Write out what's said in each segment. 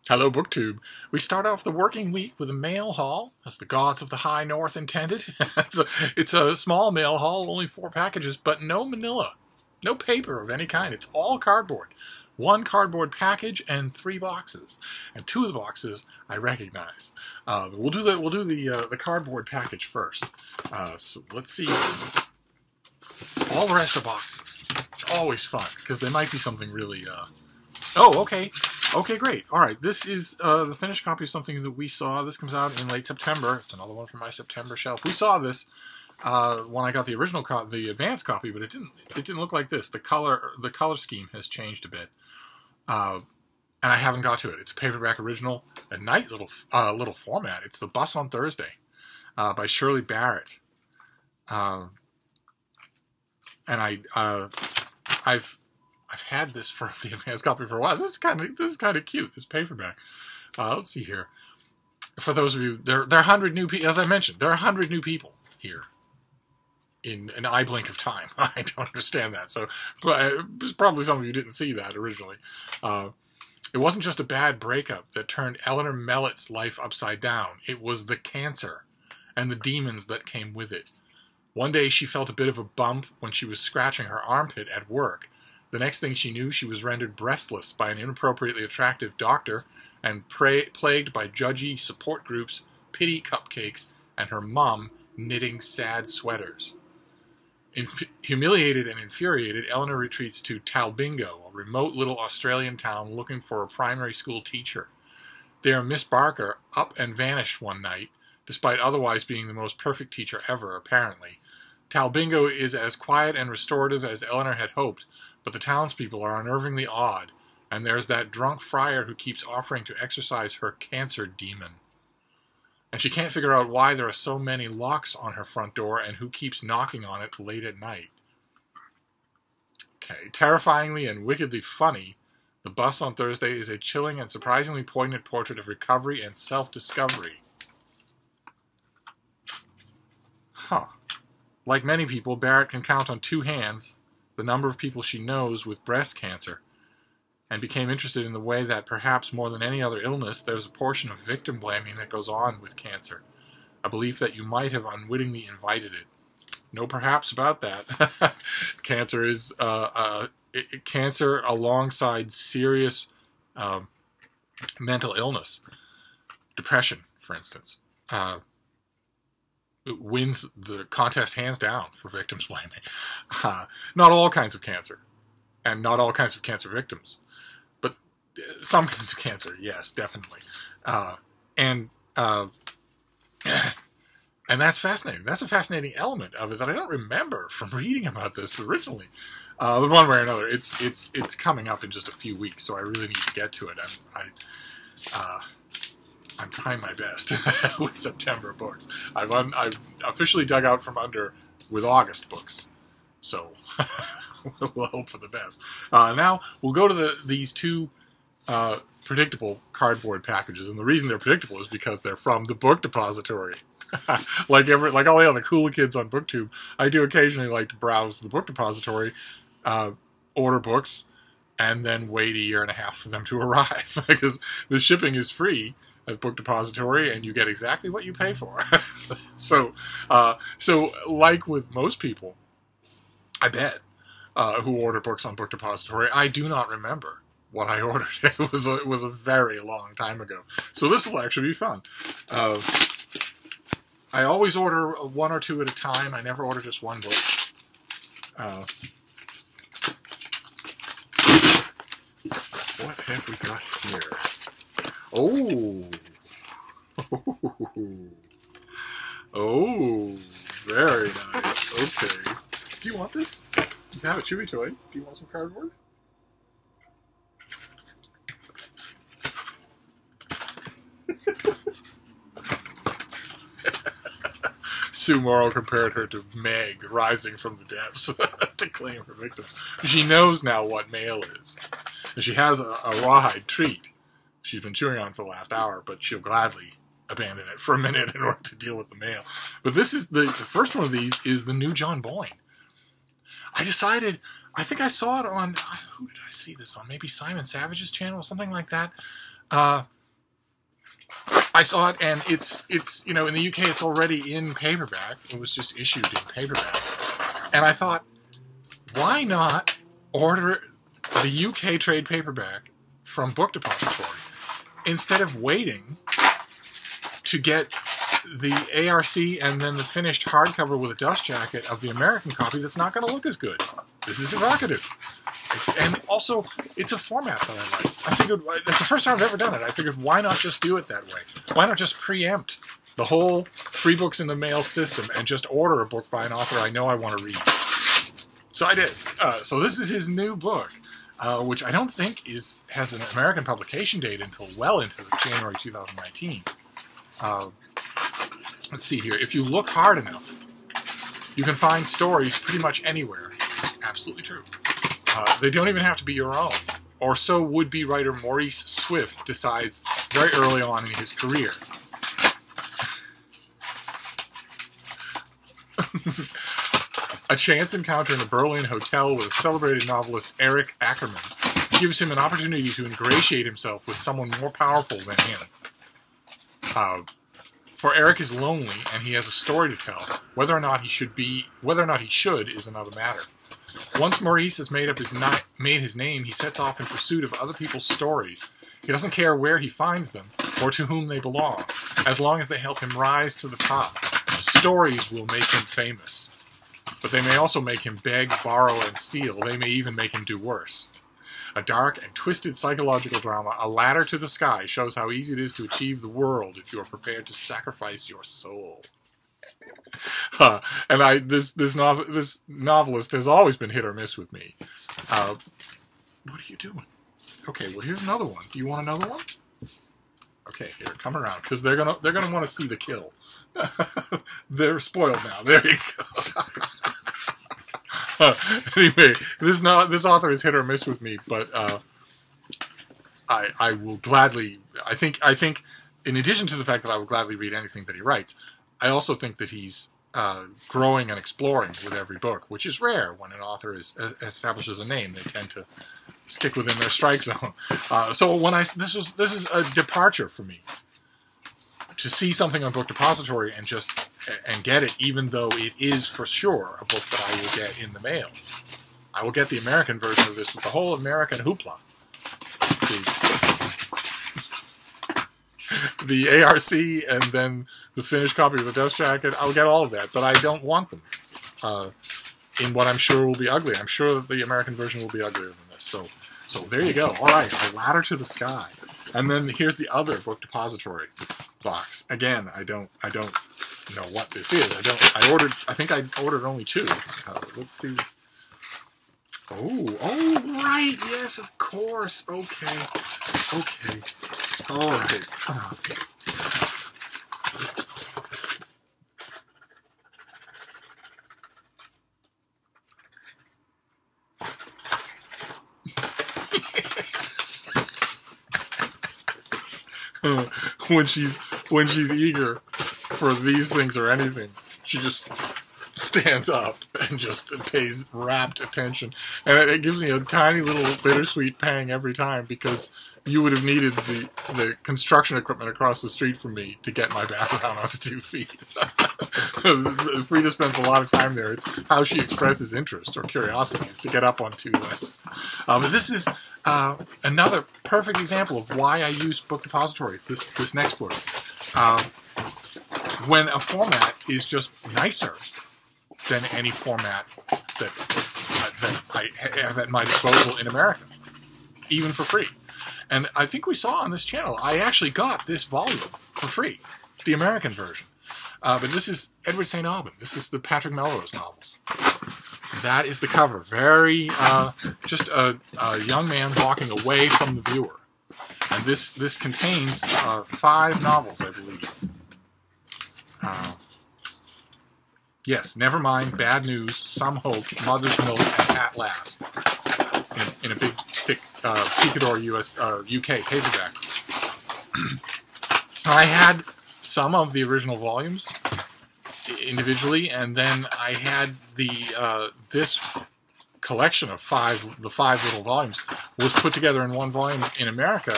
Hello, BookTube. We start off the working week with a mail haul, as the gods of the high north intended. it's a small mail haul, only 4 packages, but no manila. No paper of any kind. It's all cardboard. 1 cardboard package and 3 boxes. And 2 of the boxes I recognize. We'll do the cardboard package first. So let's see. All the rest are boxes. It's always fun, because they might be something really... Oh, okay. Okay, great. All right, this is the finished copy of something that we saw. This comes out in late September. It's another one from my September shelf. We saw this when I got the original, the advanced copy, but it didn't look like this. The color scheme has changed a bit, and I haven't got to it. It's a paperback original, a nice little format. It's The Bus on Thursday by Shirley Barrett, and I've had this for the advanced copy for a while. This is kind of cute. This paperback. Let's see here. For those of you, there are 100 new people. As I mentioned, there are 100 new people here in an eye blink of time. I don't understand that. So, probably some of you didn't see that originally. It wasn't just a bad breakup that turned Eleanor Mellett's life upside down. It was the cancer and the demons that came with it. One day she felt a bit of a bump when she was scratching her armpit at work. The next thing she knew, she was rendered breastless by an inappropriately attractive doctor and plagued by judgy support groups, pity cupcakes, and her mom knitting sad sweaters. Humiliated and infuriated, Eleanor retreats to Talbingo, a remote little Australian town looking for a primary school teacher. There, Miss Barker up and vanished one night, despite otherwise being the most perfect teacher ever, apparently. Talbingo is as quiet and restorative as Eleanor had hoped, but the townspeople are unnervingly odd, and there's that drunk friar who keeps offering to exorcise her cancer demon. And she can't figure out why there are so many locks on her front door and who keeps knocking on it late at night. Okay, terrifyingly and wickedly funny, The Bus on Thursday is a chilling and surprisingly poignant portrait of recovery and self-discovery. Huh. Like many people, Barrett can count on 2 hands the number of people she knows with breast cancer, and became interested in the way that, perhaps more than any other illness, there's a portion of victim blaming that goes on with cancer, a belief that you might have unwittingly invited it. No perhaps about that. Cancer is cancer alongside serious mental illness, depression, for instance. It wins the contest hands down for victims blaming. Not all kinds of cancer, and not all kinds of cancer victims, but some kinds of cancer, yes, definitely. And that's fascinating. That's a fascinating element of it that I don't remember from reading about this originally. But one way or another, it's coming up in just a few weeks, so I really need to get to it. I'm trying my best with September books. I've officially dug out from under with August books, so we'll hope for the best. Now we'll go to these 2 predictable cardboard packages, and the reason they're predictable is because they're from the Book Depository. like all the other cool kids on BookTube, I do occasionally like to browse the Book Depository, order books, and then wait a year and a half for them to arrive because the shipping is free at Book Depository, and you get exactly what you pay for. So like with most people, I bet, who order books on Book Depository, I do not remember what I ordered. It was a very long time ago. So this will actually be fun. I always order 1 or 2 at a time. I never order just 1 book. What have we got here? Oh. Oh, very nice. Okay. Do you want this? You have a Chewy toy. Do you want some cardboard? Sue Morrow compared her to Meg rising from the depths to claim her victim. She knows now what mail is. And she has a rawhide treat she's been chewing on for the last hour, but she'll gladly abandon it for a minute in order to deal with the mail. But this is the first one of these is the new John Boyne. I decided, I think I saw it on, who did I see this on? Maybe Simon Savage's channel or something like that. I saw it, and it's you know, in the UK it's already in paperback. It was just issued in paperback, and I thought, why not order the UK trade paperback from Book Depository instead of waiting to get the ARC and then the finished hardcover with a dust jacket of the American copy that's not going to look as good. This is evocative. And also, it's a format that I like. I figured, that's the first time I've ever done it. I figured, why not just do it that way? Why not just preempt the whole free books in the mail system and just order a book by an author I know I want to read? So I did. So this is his new book, which I don't think has an American publication date until well into January 2019. Let's see here. If you look hard enough, you can find stories pretty much anywhere. Absolutely true. They don't even have to be your own. Or so would-be writer Maurice Swift decides very early on in his career. A chance encounter in a Berlin hotel with a celebrated novelist Erich Ackermann gives him an opportunity to ingratiate himself with someone more powerful than him. For Eric is lonely, and he has a story to tell. Whether or not he should is another matter. Once Maurice has made his name, he sets off in pursuit of other people's stories. He doesn't care where he finds them or to whom they belong, as long as they help him rise to the top. Stories will make him famous, but they may also make him beg, borrow, and steal. They may even make him do worse. A dark and twisted psychological drama, A Ladder to the Sky, shows how easy it is to achieve the world if you are prepared to sacrifice your soul. And this novelist has always been hit or miss with me. What are you doing? Okay, well here's another one. Do you want another one? Okay, here, come around, because they're gonna want to see the kill. They're spoiled now. There you go. Anyway, this author is hit or miss with me, but I will gladly. I think in addition to the fact that I will gladly read anything that he writes, I also think that he's growing and exploring with every book, which is rare when an author establishes a name. They tend to stick within their strike zone. So when this is a departure for me to see something on Book Depository and get it, even though it is for sure a book that I will get in the mail. I will get the American version of this with the whole American hoopla. The ARC and then the finished copy of the dust jacket. I'll get all of that, but I don't want them in what I'm sure will be ugly. I'm sure that the American version will be uglier than this. So there you go. All right, A Ladder to the Sky. And then here's the other Book Depository box. Again, I don't know what this is. I think I ordered only two. Let's see. Oh, right. Yes, of course. Okay. All right. When she's eager for these things or anything, she just stands up and just pays rapt attention. And it gives me a tiny little bittersweet pang every time, because you would have needed the construction equipment across the street from me to get my background onto 2 feet. Frida spends a lot of time there. It's how she expresses interest or curiosity is to get up on 2 legs. But this is another perfect example of why I use Book Depository, this next book. When a format is just nicer than any format that I have at my disposal in America, even for free. And I think we saw on this channel, I actually got this volume for free, the American version. But this is Edward St. Aubin. This is the Patrick Melrose novels. That is the cover. Very, just a young man walking away from the viewer. And this contains 5 novels, I believe. Yes, Nevermind, Bad News, Some Hope, Mother's Milk, and At Last. In a big, thick Picador UK paperback. I had some of the original volumes individually, and then I had this collection of the 5 little volumes was put together in one volume in America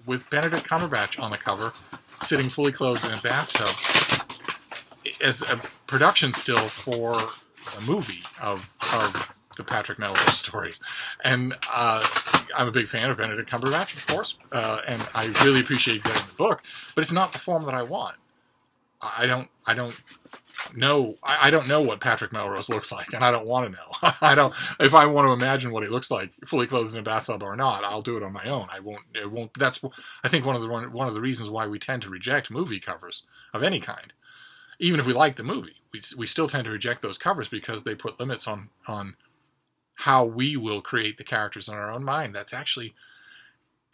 with Benedict Cumberbatch on the cover, sitting fully clothed in a bathtub, as a production still for a movie of the Patrick Melrose stories. And I'm a big fan of Benedict Cumberbatch, of course, and I really appreciate getting the book, but it's not the form that I want. I don't know what Patrick Melrose looks like, and I don't want to know. If I want to imagine what he looks like, fully clothed in a bathtub or not, I'll do it on my own. It won't. That's, I think, one of the reasons why we tend to reject movie covers of any kind. Even if we like the movie, we still tend to reject those covers because they put limits on how we will create the characters in our own mind. That's actually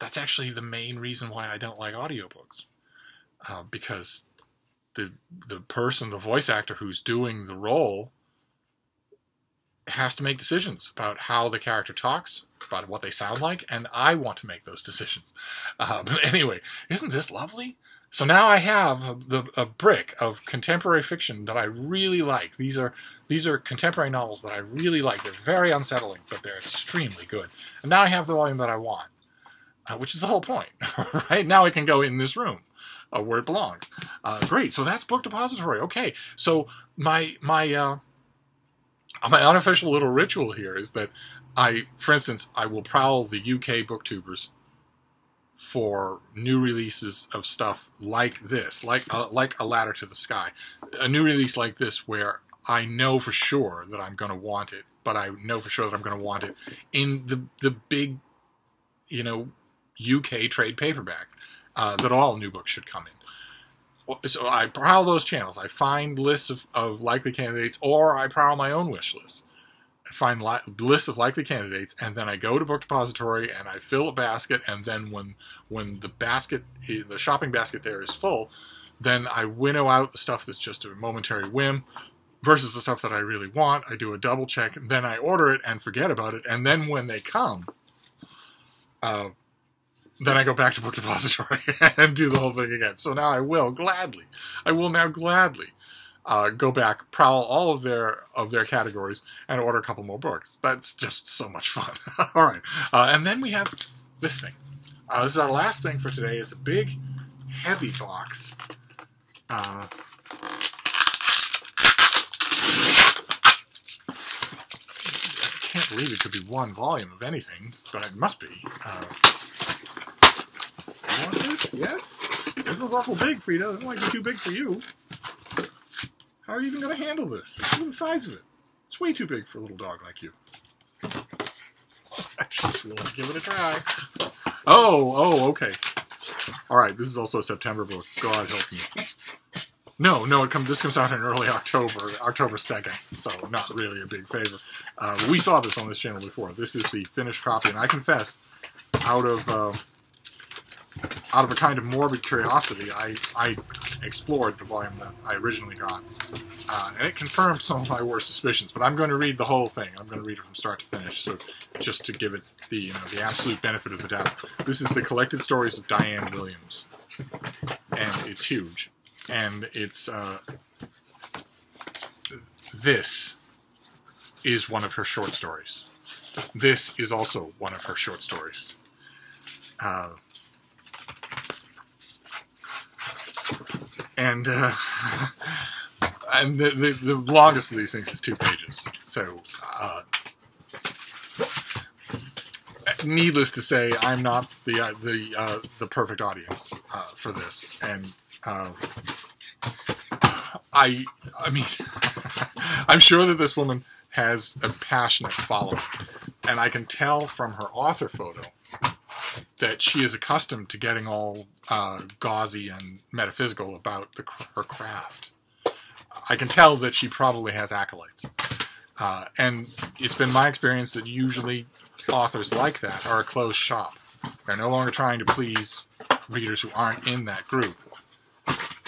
the main reason why I don't like audiobooks, because the person, the voice actor who's doing the role, has to make decisions about how the character talks, about what they sound like, and I want to make those decisions. But anyway, isn't this lovely? So now I have a brick of contemporary fiction that I really like. These are contemporary novels that I really like. They're very unsettling, but they're extremely good. And now I have the volume that I want, which is the whole point. Right? Now it can go in this room where it belongs. Great. So that's Book Depository. Okay. So my unofficial little ritual here is that for instance, I will prowl the UK booktubers for new releases of stuff like this, like A Ladder to the Sky. A new release like this where I know for sure that I'm going to want it, but I know for sure that I'm going to want it in the big, UK trade paperback that all new books should come in. So I prowl those channels. I find lists of likely candidates, or I prowl my own wish list. I find lists of likely candidates, and then I go to Book Depository and I fill a basket, and then when the shopping basket there is full, then I winnow out the stuff that's just a momentary whim versus the stuff that I really want. I do a double check, and then I order it and forget about it, and then when they come, then I go back to Book Depository and do the whole thing again. So now I will now gladly go back, prowl all of their categories, and order a couple more books. That's just so much fun. All right, and then we have this thing. This is our last thing for today. It's a big, heavy box. I can't believe it could be one volume of anything, but it must be. You want this? Yes? This is awful big, Frida. It might be too big for you. How are you even going to handle this? Look at the size of it. It's way too big for a little dog like you. She's willing to give it a try. Oh, okay. All right, this is also a September book. God help me. No, this comes out in early October 2nd, so not really a big favor. We saw this on this channel before. This is the finished copy, and I confess, out of a kind of morbid curiosity, I explored the volume that I originally got. And it confirmed some of my worst suspicions, but I'm going to read the whole thing. I'm going to read it from start to finish, so just to give it the absolute benefit of the doubt. This is the Collected Stories of Diane Williams, and it's huge. And it's this is one of her short stories. This is also one of her short stories. And the longest of these things is 2 pages. So, needless to say, I'm not the perfect audience for this. And I mean, I'm sure that this woman has a passionate following, and I can tell from her author photo that she is accustomed to getting all gauzy and metaphysical about her craft. I can tell that she probably has acolytes. And it's been my experience that usually authors like that are a closed shop. They're no longer trying to please readers who aren't in that group.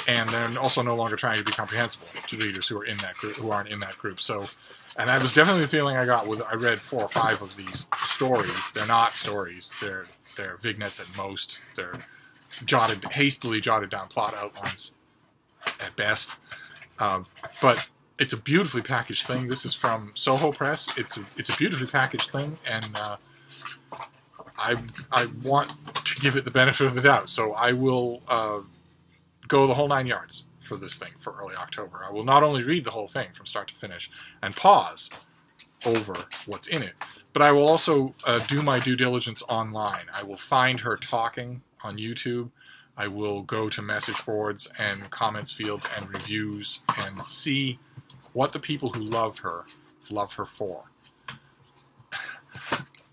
And they're also no longer trying to be comprehensible to readers who are in that group, who aren't in that group. So, and that was definitely the feeling I got with, I read 4 or 5 of these stories. They're not stories. They're vignettes at most. They're hastily jotted down plot outlines at best. But it's a beautifully packaged thing. This is from Soho Press. It's a beautifully packaged thing, and I want to give it the benefit of the doubt, so I will go the whole 9 yards for this thing for early October. I will not only read the whole thing from start to finish and pause over what's in it, but I will also do my due diligence online. I will find her talking on YouTube. I will go to message boards and comments fields and reviews and see what the people who love her for.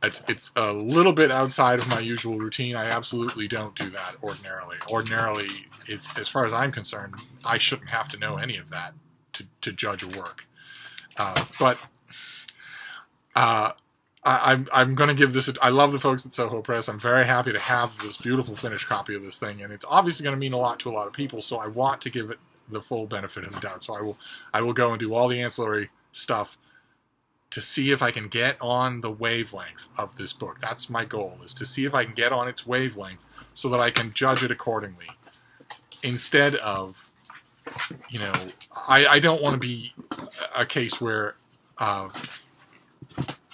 It's a little bit outside of my usual routine. I absolutely don't do that ordinarily. Ordinarily, as far as I'm concerned, I shouldn't have to know any of that to judge a work. But I'm going to give this. I love the folks at Soho Press. I'm very happy to have this beautiful finished copy of this thing, and it's obviously going to mean a lot to a lot of people. So I want to give it the full benefit of the doubt. So I will go and do all the ancillary stuff to see if I can get on the wavelength of this book. That's my goal, is to see if I can get on its wavelength so that I can judge it accordingly. Instead of, you know, I don't want to be a case where an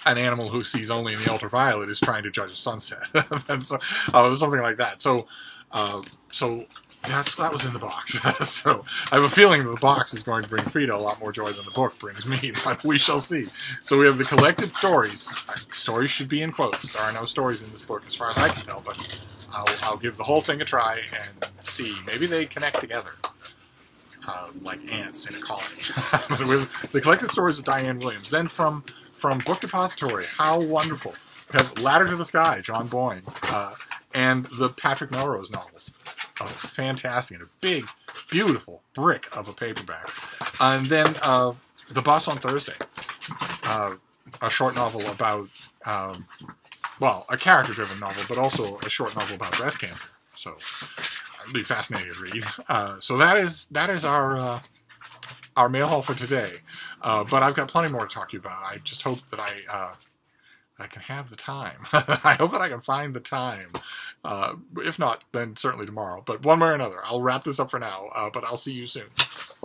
animal who sees only in the ultraviolet is trying to judge a sunset. Something like that. So that was in the box. So I have a feeling that the box is going to bring Frida a lot more joy than the book brings me, but we shall see. So we have the collected stories. Stories should be in quotes. There are no stories in this book as far as I can tell, but I'll give the whole thing a try and see. Maybe they connect together, like ants in a colony. The collected stories of Diane Williams. Then from Book Depository, how wonderful. We have Ladder to the Sky, John Boyne, and the Patrick Melrose novels. Oh, fantastic. A big, beautiful brick of a paperback. And then The Bus on Thursday, a short novel about, well, a character-driven novel, but also a short novel about breast cancer. So it'll be fascinating to read. So that is our mail haul for today. But I've got plenty more to talk to you about. I just hope that I can have the time. I hope that I can find the time. If not, then certainly tomorrow. But one way or another, I'll wrap this up for now. But I'll see you soon.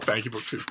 Thank you, BookTube.